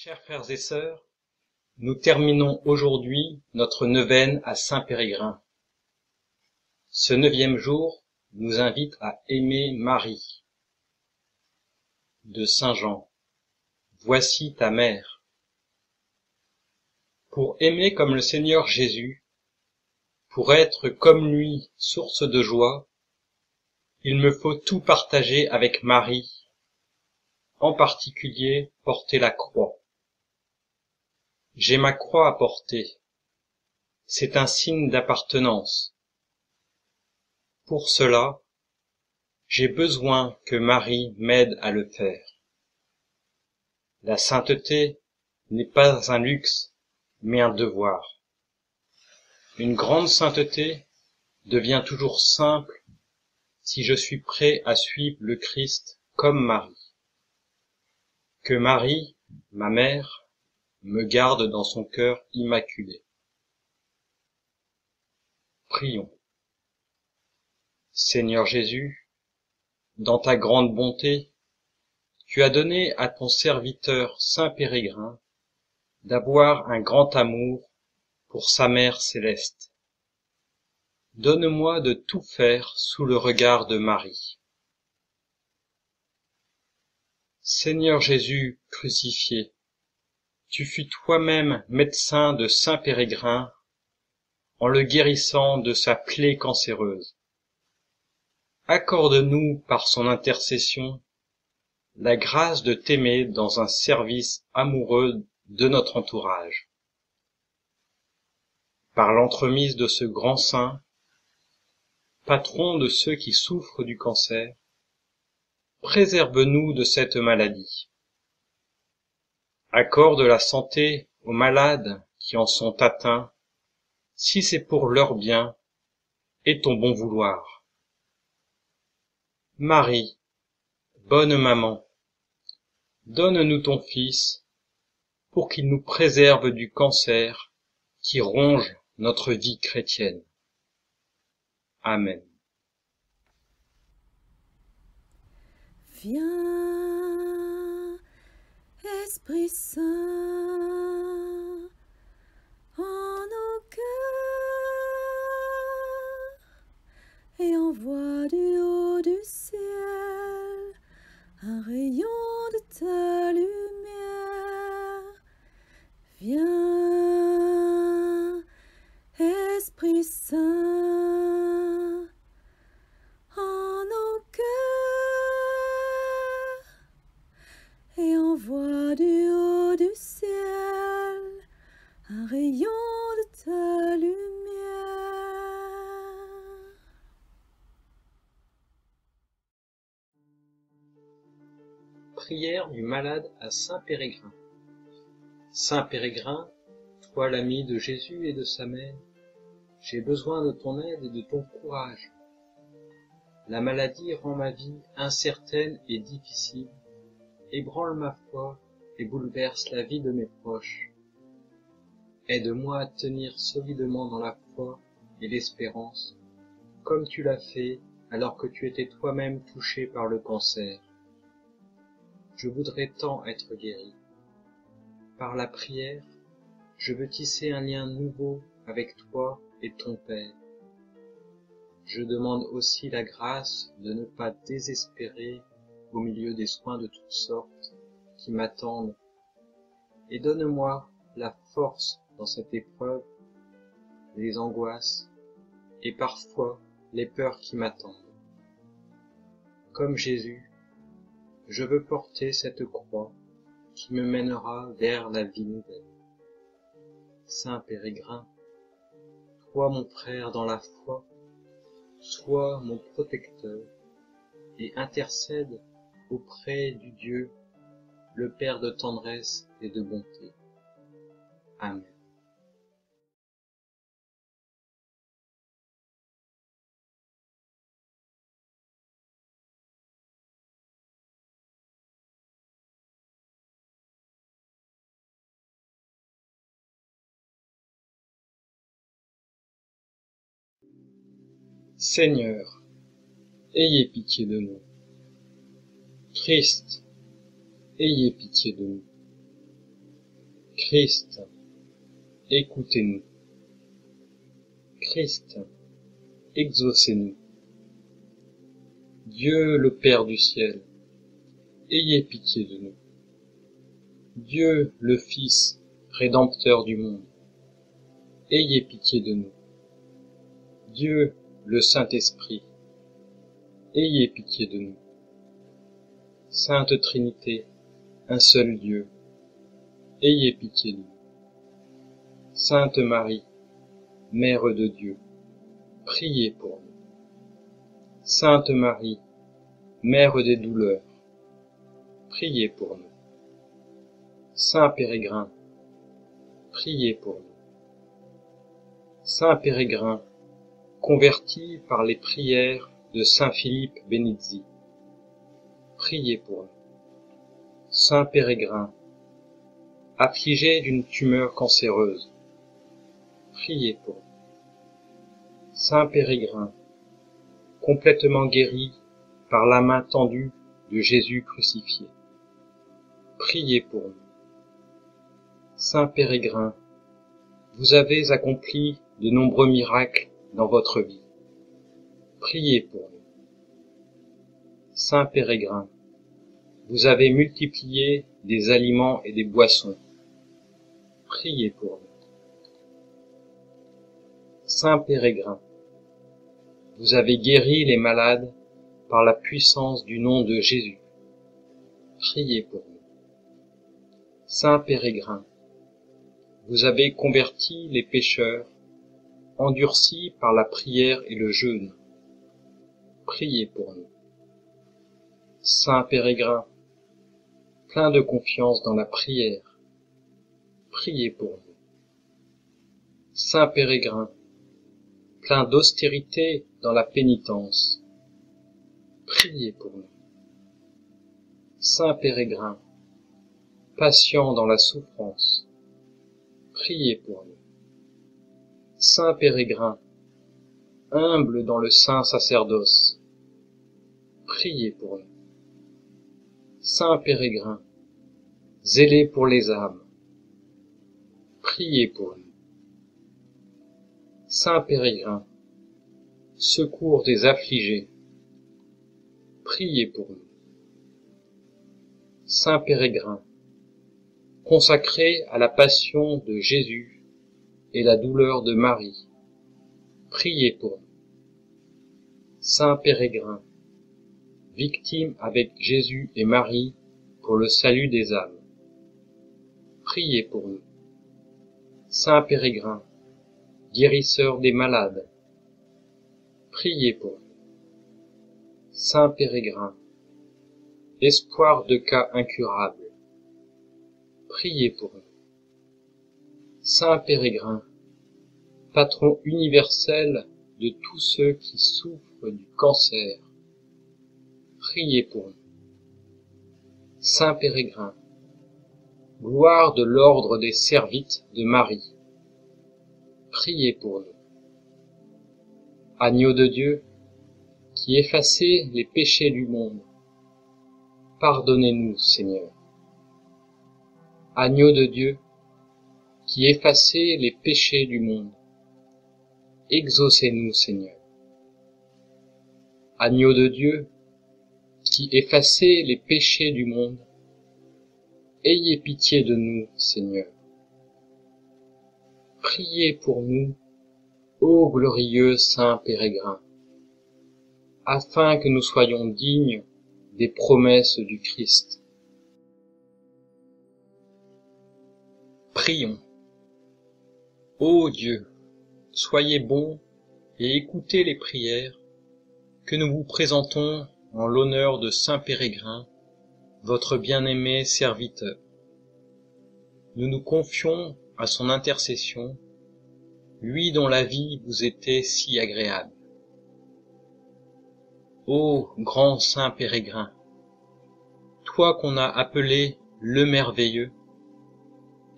Chers frères et sœurs, nous terminons aujourd'hui notre neuvaine à Saint-Périgrin. Ce 9e jour nous invite à aimer Marie. De Saint Jean. Voici ta mère. Pour aimer comme le Seigneur Jésus, pour être comme lui source de joie, il me faut tout partager avec Marie, en particulier porter la croix. J'ai ma croix à porter. C'est un signe d'appartenance. Pour cela, j'ai besoin que Marie m'aide à le faire. La sainteté n'est pas un luxe, mais un devoir. Une grande sainteté devient toujours simple si je suis prêt à suivre le Christ comme Marie. Que Marie, ma mère, me garde dans son cœur immaculé. Prions. Seigneur Jésus, dans ta grande bonté, tu as donné à ton serviteur Saint Périgrin d'avoir un grand amour pour sa mère céleste. Donne-moi de tout faire sous le regard de Marie. Seigneur Jésus crucifié, tu fus toi-même médecin de Saint Périgrin en le guérissant de sa plaie cancéreuse. Accorde-nous par son intercession la grâce de t'aimer dans un service amoureux de notre entourage. Par l'entremise de ce grand saint, patron de ceux qui souffrent du cancer, préserve-nous de cette maladie. Accorde la santé aux malades qui en sont atteints, si c'est pour leur bien et ton bon vouloir. Marie, bonne maman, donne-nous ton Fils pour qu'il nous préserve du cancer qui ronge notre vie chrétienne. Amen. Viens, Esprit Saint, en nos cœurs, et envoie du haut du ciel un rayon de ta lumière. Viens, Esprit Saint, en nos cœurs, et envoie du haut du ciel un rayon de ta lumière. Prière du malade à Saint Périgrin. Saint Périgrin, toi l'ami de Jésus et de sa mère, j'ai besoin de ton aide et de ton courage. La maladie rend ma vie incertaine et difficile, ébranle ma foi et bouleverse la vie de mes proches. Aide-moi à tenir solidement dans la foi et l'espérance, comme tu l'as fait alors que tu étais toi-même touché par le cancer. Je voudrais tant être guéri. Par la prière, je veux tisser un lien nouveau avec toi et ton Père. Je demande aussi la grâce de ne pas désespérer au milieu des soins de toutes sortes qui m'attendent, et donne-moi la force dans cette épreuve, les angoisses et parfois les peurs qui m'attendent. Comme Jésus, je veux porter cette croix qui me mènera vers la vie nouvelle. Saint Périgrin, toi mon frère dans la foi, sois mon protecteur et intercède auprès du Dieu, le Père de tendresse et de bonté. Amen. Seigneur, ayez pitié de nous. Christ, ayez pitié de nous. Christ, écoutez-nous. Christ, exaucez-nous. Dieu le Père du ciel, ayez pitié de nous. Dieu le Fils, Rédempteur du monde, ayez pitié de nous. Dieu le Saint-Esprit, ayez pitié de nous. Sainte Trinité, un seul Dieu, ayez pitié de nous. Sainte Marie, Mère de Dieu, priez pour nous. Sainte Marie, Mère des douleurs, priez pour nous. Saint Pérégrin, priez pour nous. Saint Pérégrin, converti par les prières de Saint Philippe Benizzi, priez pour nous. Saint Pérégrin, affligé d'une tumeur cancéreuse, priez pour nous. Saint Pérégrin, complètement guéri par la main tendue de Jésus crucifié, priez pour nous. Saint Pérégrin, vous avez accompli de nombreux miracles dans votre vie, priez pour nous. Saint Pérégrin, vous avez multiplié des aliments et des boissons, priez pour nous. Saint Pérégrin, vous avez guéri les malades par la puissance du nom de Jésus, priez pour nous. Saint Pérégrin, vous avez converti les pécheurs, endurcis par la prière et le jeûne, priez pour nous. Saint Pérégrin, plein de confiance dans la prière, priez pour nous. Saint Pérégrin, plein d'austérité dans la pénitence, priez pour nous. Saint Pérégrin, patient dans la souffrance, priez pour nous. Saint Pérégrin, humble dans le saint sacerdoce, priez pour nous. Saint Pérégrin, zélé pour les âmes, priez pour nous. Saint Pérégrin, secours des affligés, priez pour nous. Saint Pérégrin, consacré à la passion de Jésus et la douleur de Marie, priez pour nous. Saint Pérégrin, victime avec Jésus et Marie pour le salut des âmes, priez pour nous. Saint Pérégrin, guérisseur des malades, priez pour nous. Saint Pérégrin, espoir de cas incurables, priez pour nous. Saint Pérégrin, patron universel de tous ceux qui souffrent du cancer, priez pour nous. Saint Pérégrin, gloire de l'ordre des servites de Marie, priez pour nous. Agneau de Dieu, qui effacez les péchés du monde, pardonnez-nous, Seigneur. Agneau de Dieu, qui effacez les péchés du monde, exaucez-nous, Seigneur. Agneau de Dieu, qui effacez les péchés du monde, ayez pitié de nous, Seigneur. Priez pour nous, ô glorieux Saint Pérégrin, afin que nous soyons dignes des promesses du Christ. Prions. Ô Dieu, soyez bon et écoutez les prières que nous vous présentons en l'honneur de Saint Pérégrin, votre bien-aimé serviteur. Nous nous confions à son intercession, lui dont la vie vous était si agréable. Ô grand Saint Pérégrin, toi qu'on a appelé le merveilleux,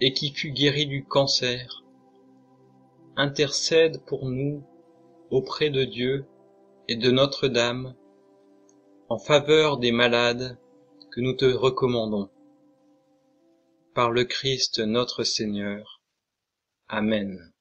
et qui fut guéri du cancer, intercède pour nous auprès de Dieu et de Notre-Dame en faveur des malades que nous te recommandons. par le Christ notre Seigneur. Amen.